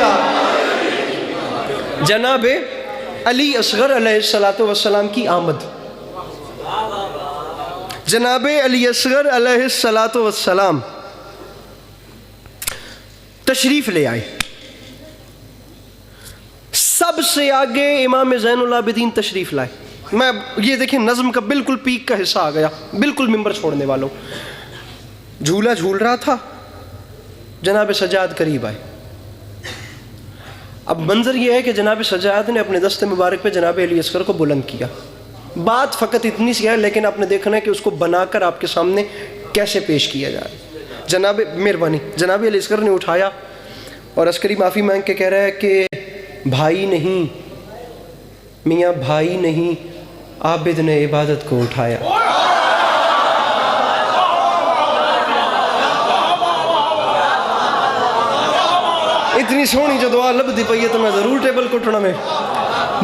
کیا؟ جناب علی اصغر علیہ السلام کی آمد. جناب علی اصغر علیہ السلام تشریف لے آئے. سب سے آگے امام زین العابدین تشریف لائے. میں یہ دیکھیں نظم کا بالکل پیک کا حصہ آ گیا، بالکل ممبر چھوڑنے والوں. جھولا جھول رہا تھا، جناب سجاد قریب آئے. اب منظر یہ ہے کہ جناب سجاد نے اپنے دست مبارک پہ جناب علی اصغر کو بلند کیا. بات فقط اتنی سی ہے، لیکن آپ نے دیکھنا ہے کہ اس کو بنا کر آپ کے سامنے کیسے پیش کیا جائے. جناب مہربانی، جناب علی اصغر نے اٹھایا اور عسکری معافی مانگ کے کہہ رہا ہے کہ بھائی نہیں میاں، بھائی نہیں، عابد نے عبادت کو اٹھایا. اتنی سونی جو دعا لب دی پئی ہے تو میں ضرور ٹیبل کو اٹھنا میں.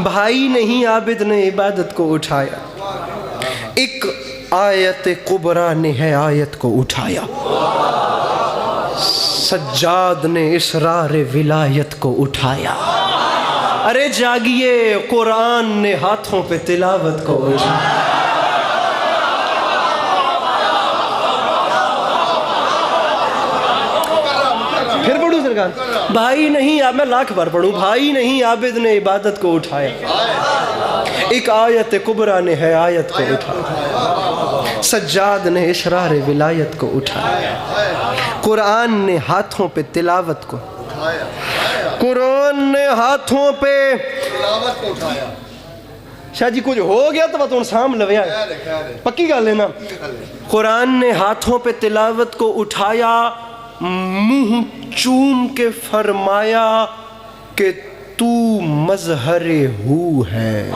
بھائی نہیں، عابد نے عبادت کو اٹھایا. ایک آیت کبریٰ نے ہے آیت کو اٹھایا. سجاد نے اسرار ولایت کو اٹھایا. ارے جاگیے، قرآن نے ہاتھوں پہ تلاوت کو اٹھایا. پھر پڑھوں سرکار، بھائی نہیں، میں لاکھ بار پڑھوں، بھائی نہیں، عابد نے عبادت کو اٹھایا. ایک آیت کبریٰ نے ہے آیت کو اٹھایا. سجاد نے اسرار ولایت کو اٹھایا. قرآن نے ہاتھوں پہ تلاوت کو، قرآن نے ہاتھوں پہ تلاوت کو اٹھایا. شاہ جی کچھ ہو گیا تو تم سام لویا پکی گل ہے نا. قرآن نے ہاتھوں پہ تلاوت کو اٹھایا، منہ چوم کے فرمایا کہ تو مظہر ہو ہے.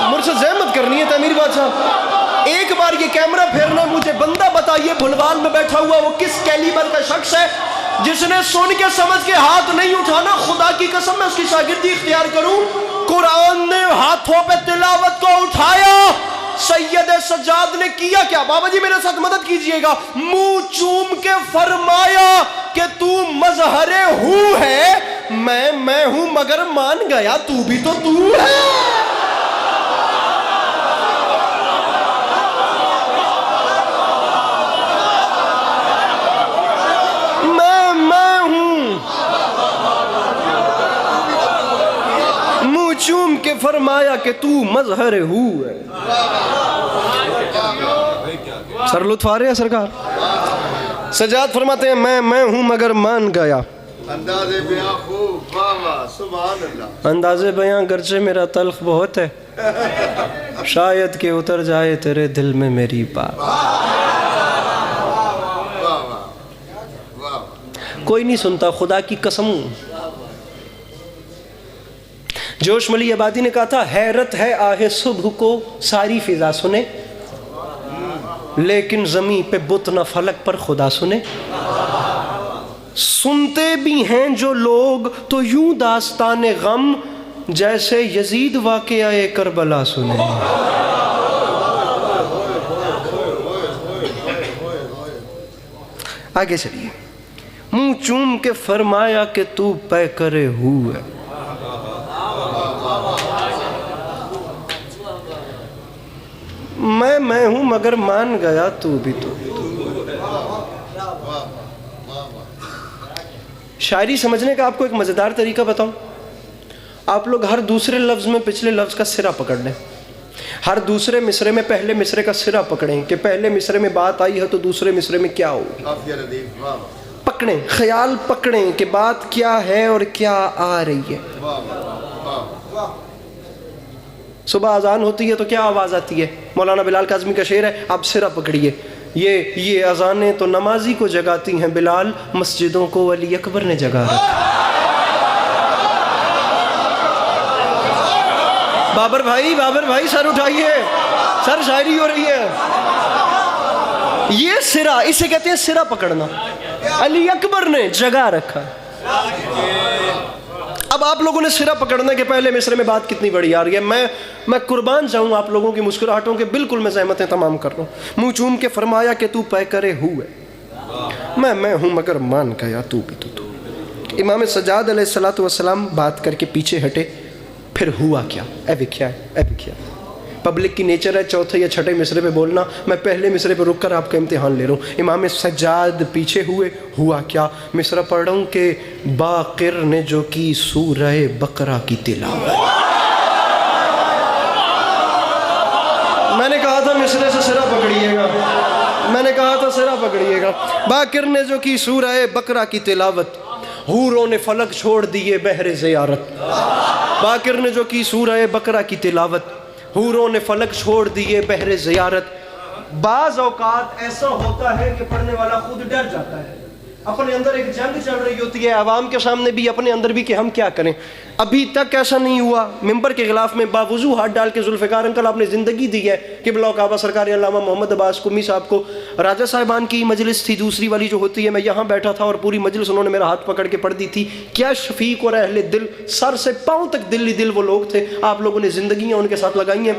مرشد زحمت کرنی ہے تعمیر بادشاہ. ایک بار یہ کیمرہ پھیرنا، مجھے بندہ بتائیے بھلوان میں بیٹھا ہوا وہ کس کیلیبر کا شخص ہے جس نے سن کے سمجھ کے ہاتھ نہیں اٹھانا. خدا کی قسم میں اس کی شاگردی اختیار کروں. قرآن نے ہاتھوں پہ تلاوت کو اٹھایا. سید سجاد نے کیا کیا؟ بابا جی میرے ساتھ مدد کیجئے گا. منہ چوم کے فرمایا کہ تو مظہر ہو ہے. میں ہوں مگر مان گیا تو بھی تو تو ہے. چوم کے فرمایا کہ تو مظہر ہو ہے. سر لطف آ رہے ہیں سرکار. سجاد فرماتے ہیں میں ہوں مگر مان گیا. انداز بیاں خوب، واہ واہ سبحان اللہ. انداز بیاں گرچہ میرا تلخ بہت ہے، شاید کہ اتر جائے تیرے دل میں میری بات. کوئی نہیں سنتا، خدا کی قسم. جوش ملی آبادی نے کہا تھا حیرت ہے آہ صبح کو ساری فضا سنے، لیکن زمین پہ بت نہ فلک پر خدا سنے. سنتے بھی ہیں جو لوگ تو یوں داستان غم، جیسے یزید واقعہ کربلا سنے. آگے چلیے. منہ چوم کے فرمایا کہ تو پے کرے ہو ہے. میں ہوں مگر مان گیا تو بھی تو. شاعری سمجھنے کا آپ کو ایک مزیدار طریقہ بتاؤں. آپ لوگ ہر دوسرے لفظ میں پچھلے لفظ کا سرا پکڑ لیں. ہر دوسرے مصرے میں پہلے مصرے کا سرا پکڑیں کہ پہلے مصرے میں بات آئی ہے تو دوسرے مصرے میں کیا ہوگی. پکڑیں، خیال پکڑیں کہ بات کیا ہے اور کیا آ رہی ہے. صبح اذان ہوتی ہے تو کیا آواز آتی ہے؟ مولانا بلال کاظمی کا شعر ہے، آپ سرا پکڑیے. یہ اذانیں تو نمازی کو جگاتی ہیں، بلال مسجدوں کو علی اکبر نے جگا رکھا. بابر بھائی سر اٹھائیے، سر شاعری ہو رہی ہے. یہ سرا، اسے کہتے ہیں سرا پکڑنا. علی اکبر نے جگا رکھا. اب آپ لوگوں نے سرا پکڑنا کہ پہلے مصرے میں بات کتنی بڑی آ رہی ہے. میں قربان جاؤں آپ لوگوں کی مسکراہٹوں کے، بالکل میں زحمتیں تمام کر رہا ہوں. منہ چوم کے فرمایا کہ تو پے کرے ہو ہے. میں ہوں مگر مان گیا تو بھی تو امام سجاد علیہ الصلوۃ والسلام بات کر کے پیچھے ہٹے. پھر ہوا کیا؟ اے بکھیا پبلک کی نیچر ہے چوتھے یا چھٹے مصرے پہ بولنا. میں پہلے مصرے پہ رک کر آپ کا امتحان لے رہا ہوں. امام سجاد پیچھے ہوئے. ہوا کیا؟ مصرع پڑھ رہا ہوں کہ باقر نے جو کی سورہ بقرہ کی تلاوت. میں نے کہا تھا مصرے سے سرا پکڑیے گا. میں نے کہا تھا سرا پکڑیے گا. باقر نے جو کی سورہ بقرہ کی تلاوت، حوروں نے فلک چھوڑ دیے بحر زیارت. باقر نے جو کی سورہ بقرہ کی تلاوت، حوروں نے فلک چھوڑ دیے بحر زیارت. بعض اوقات ایسا ہوتا ہے کہ پڑھنے والا خود ڈر جاتا ہے. اپنے اندر ایک جنگ چل رہی ہوتی ہے، عوام کے سامنے بھی اپنے اندر بھی، کہ ہم کیا کریں. ابھی تک ایسا نہیں ہوا. ممبر کے غلاف میں باوضو ہاتھ ڈال کے ذوالفقار انکل آپ نے زندگی دی ہے. قبلہ کعبہ سرکار علامہ محمد عباس قمی صاحب کو راجہ صاحبان کی مجلس تھی دوسری والی جو ہوتی ہے، میں یہاں بیٹھا تھا اور پوری مجلس انہوں نے میرا ہاتھ پکڑ کے پڑھ دی تھی. کیا شفیق اور اہل دل، سر سے پاؤں تک دل ہی دل وہ لوگ تھے. آپ لوگوں نے زندگیاں ان کے ساتھ لگائی ہیں.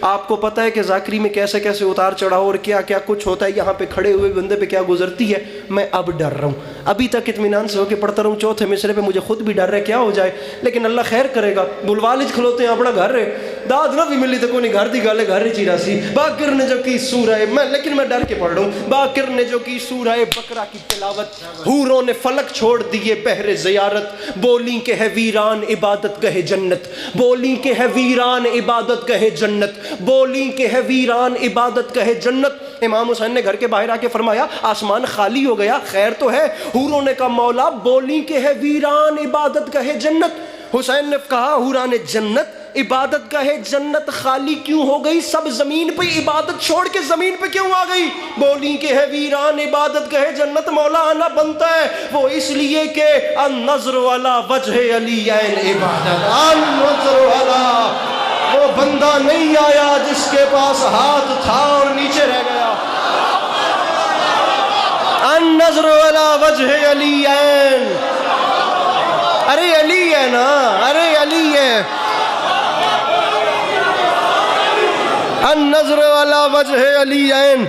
آپ کو پتہ ہے کہ ذاکری میں کیسے کیسے اتار چڑھاؤ اور کیا کیا کچھ ہوتا ہے. یہاں پہ کھڑے ہوئے بندے پہ کیا گزرتی ہے. میں اب ڈر رہا ہوں. ابھی تک اطمینان سے ہو کے پڑھتا رہا ہوں. چوتھے مصرے پہ مجھے خود بھی ڈر رہا ہے کیا ہو جائے، لیکن اللہ خیر کرے گا. بلوالج کھلوتے ہیں اپنا گھر رہے داد نہ بھی ملی تو کوئی گھر دی گالے گھر ہی چیرا سی. باقر نے جو کی سورہ لیکن میں ڈر کے پڑھ رہا ہوں. باقر نے جو کی سورہ بقرہ کی تلاوت، حوروں نے فلک چھوڑ دیے بحر زیارت. بولی کہ ہے ویران عبادت گہ جنت، بولی کہ ہے ویران عبادت گہ جنت، بولی کہ ہے ویران عبادت گہ جنت. امام حسین نے گھر کے باہر آ کے فرمایا آسمان خالی ہو گیا، خیر تو ہے. حوروں نے کہا مولا بولی کہ ہے ویران عبادت گہ جنت. حسین نے کہا حوران جنت عبادت گاہ جنت خالی کیوں ہو گئی؟ سب زمین پہ عبادت چھوڑ کے زمین پہ کیوں آ گئی؟ بولی کہ ہے ویران عبادت گاہ جنت مولا آنا بنتا ہے وہ اس لیے کہ النظر والا وجہ علی عبادت. النظر والا وہ بندہ نہیں آیا جس کے پاس ہاتھ تھا اور نیچے رہ گیا. النظر والا وجہ علی عین. ارے علی ہے نا، ارے علی ہے. النظر والا وجہ علی عین.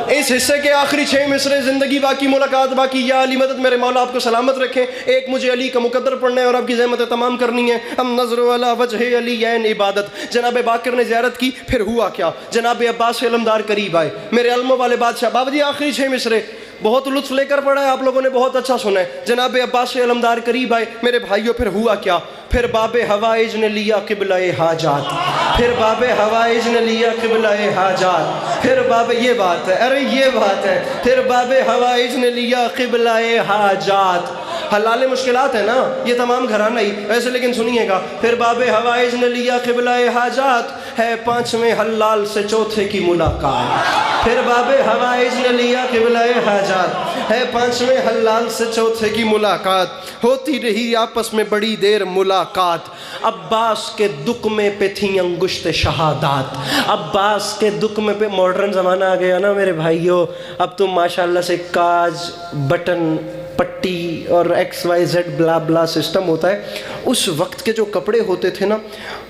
اس حصے کے آخری 6 مصرے زندگی باقی ملاقات باقی. یا علی مدد میرے مولا آپ کو سلامت رکھیں. ایک مجھے علی کا مقدر پڑھنا ہے اور آپ کی زحمتیں تمام کرنی ہے. النظر والا وجہ علی عین عبادت. جناب باقر نے زیارت کی. پھر ہوا کیا؟ جناب عباس سے علمدار قریب آئے. میرے علموں والے بادشاہ. بابا جی آخری 6 مصرے بہت لطف لے کر پڑھا ہے آپ لوگوں نے، بہت اچھا سنا ہے. جناب عباس سے علمدار قریب آئے. میرے بھائیوں پھر ہوا کیا؟ پھر باب حوائج نے لیا قبلہ حاجات. پھر باب حوائج نے لیا قبلہ حاجات. پھر باب، یہ بات ہے، ارے یہ بات ہے. پھر باب حوائج نے لیا قبلہ حاجات. حلال مشکلات ہے نا یہ تمام گھرانہ ہی ویسے، لیکن سنیے گا. پھر باب حوائج نے لیا قبلہ حاجات، ہے 5ویں حلال سے چوتھے کی ملاقات. پھر باب حوائج نے لیا قبلہ حاجات، ہے 5ویں حلال سے چوتھے کی ملاقات. ہوتی رہی آپس میں بڑی دیر ملاقات. عباس کے دکمے پہ تھیں انگشت شہادات. عباس کے دکمے پہ، ماڈرن زمانہ آ گیا نا میرے بھائیوں. اب تو ماشاءاللہ سے کاج، بٹن، پٹی اور XYZ بلا بلا سسٹم ہوتا ہے. اس وقت کے جو کپڑے ہوتے تھے نا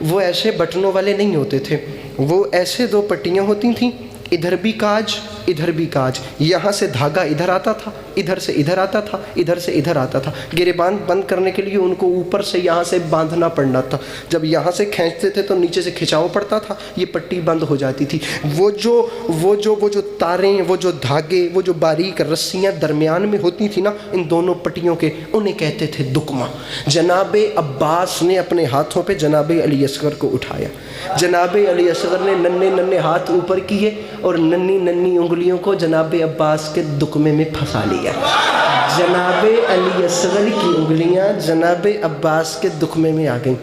وہ ایسے بٹنوں والے نہیں ہوتے تھے. وہ ایسے 2 پٹیاں ہوتی تھیں، ادھر بھی کاج ادھر بھی کاج. یہاں سے دھاگا ادھر آتا تھا، ادھر سے ادھر آتا تھا، ادھر سے ادھر آتا تھا. گریبان بند کرنے کے لیے ان کو اوپر سے یہاں سے باندھنا پڑنا تھا. جب یہاں سے کھینچتے تھے تو نیچے سے کھچاؤ پڑتا تھا، یہ پٹی بند ہو جاتی تھی. وہ جو تاریں، وہ جو دھاگے، وہ جو باریک رسیاں درمیان میں ہوتی تھی نا ان دونوں پٹیوں کے، انہیں کہتے تھے دکمہ. جناب عباس نے اپنے ہاتھوں پہ جناب علی اصغر کو اٹھایا. جناب علی اصغر نے ننھے ننھے ہاتھ اوپر کیے اور ننھی ننھی انگلیوں کو جناب عباس کے دکمے میں پھنسا لیا. جناب علی اصغر کی انگلیاں جناب عباس کے دکمے میں آ گئیں.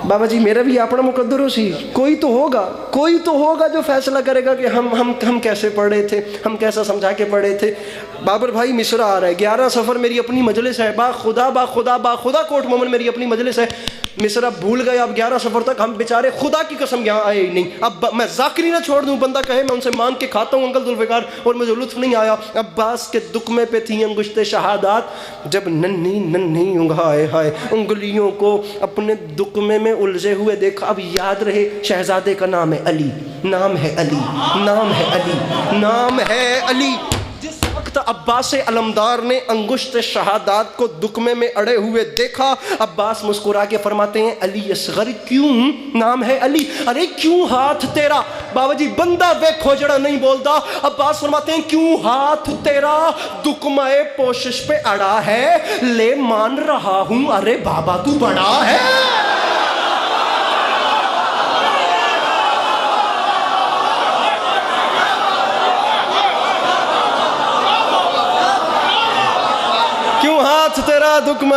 بابا جی میرا بھی اپنا مقدر ہو سی، کوئی تو ہوگا جو فیصلہ کرے گا کہ ہم کیسے پڑھ رہے تھے، ہم کیسا سمجھا کے پڑھے تھے. بابر بھائی مصرع آ رہا ہے. 11 صفر میری اپنی مجلس ہے. با خدا کوٹ مومن میری اپنی مجلس ہے. مصرع بھول گئے. اب 11 صفر تک ہم بیچارے خدا کی قسم یہاں آئے ہی نہیں. اب میں ذاکری نہ چھوڑ دوں، بندہ کہے میں ان سے مانگ کے کھاتا ہوں انکل ذوالفقار اور مجھے لطف نہیں آیا. عباس کے دکمے پہ تھیں انگشت شہادات. جب ننھی ہائے انگلیوں کو اپنے دکمے میں الجھے ہوئے دیکھا. اب یاد رہے شہزادے کا نام ہے علی، نام ہے علی، نام ہے علی، نام ہے علی. جس وقت حضرت عباس علمدار نے انگشت شہادات کو دکمے میں اڑے ہوئے دیکھا. عباس مسکرا کے فرماتے ہیں علی اصغر کیوں نام ہے علی؟ ارے کیوں ہاتھ تیرا؟ بابا جی بندہ ویکھو جڑا نہیں بولتا. عباس فرماتے ہیں کیوں ہاتھ تیرا دکمہ پوشش پہ اڑا ہے؟ لے مان رہا ہوں. ارے بابا تو بڑا ہے. کیوں ہاتھ تیرا دکمہ